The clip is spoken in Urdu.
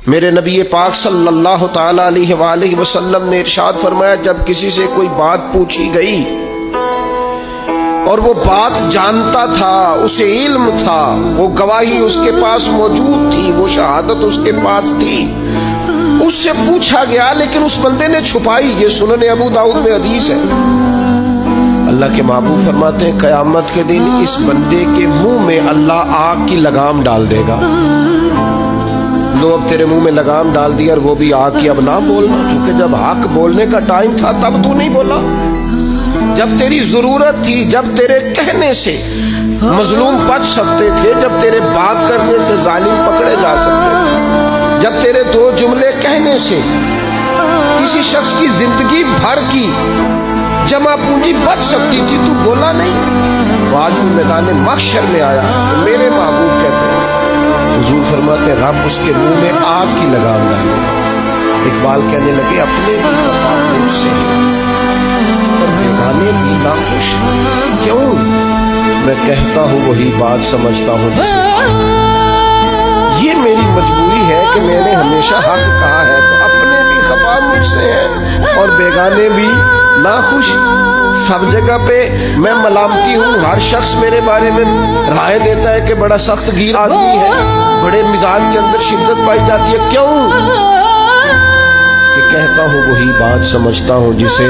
میرے نبی پاک صلی اللہ تعالی علیہ وآلہ وسلم نے ارشاد فرمایا، جب کسی سے کوئی بات پوچھی گئی اور وہ بات جانتا تھا، اسے علم تھا، وہ گواہی اس کے پاس موجود تھی، وہ شہادت اس کے پاس تھی، اس سے پوچھا گیا لیکن اس بندے نے چھپائی، یہ سنن ابو داؤد میں حدیث ہے، اللہ کے محبوب فرماتے ہیں قیامت کے دن اس بندے کے منہ میں اللہ آگ کی لگام ڈال دے گا۔ لو اب تیرے منہ میں لگام ڈال دی اور وہ بھی آگ کی، اب نہ بولنا، کیونکہ جب حق بولنے کا ٹائم تھا تب تو نہیں بولا، جب تیری ضرورت تھی، جب تیرے کہنے سے مظلوم بچ سکتے تھے، جب تیرے بات کرنے سے ظالم پکڑے جا سکتے تھے، جب تیرے دو جملے کہنے سے کسی شخص کی زندگی بھر کی جمع پونجی بچ سکتی تھی، تو بولا نہیں۔ وہ آج میدان محشر میں آیا تو میرے محبوب کہتے ہیں، حضور فرماتے ہیں رب اس کے منہ میں آگ کی لگام ڈالے۔ اقبال کہنے لگے اپنے بھی خاموش سے اور بیگانے بھی ناخوش، کیوں؟ میں کہتا ہوں وہی بات سمجھتا ہوں جسے، یہ میری مجبوری ہے کہ میں نے ہمیشہ حق کہا ہے، تو اپنے بھی خفا مجھ سے ہیں اور بیگانے بھی ناخوش۔ سب جگہ پہ میں ملامتی ہوں، ہر شخص میرے بارے میں رائے دیتا ہے کہ بڑا سخت گیر آدمی ہے، بڑے مزاج کے اندر شدت پائی جاتی ہے، کیوں؟ کہ کہتا ہوں وہی بات سمجھتا ہوں جسے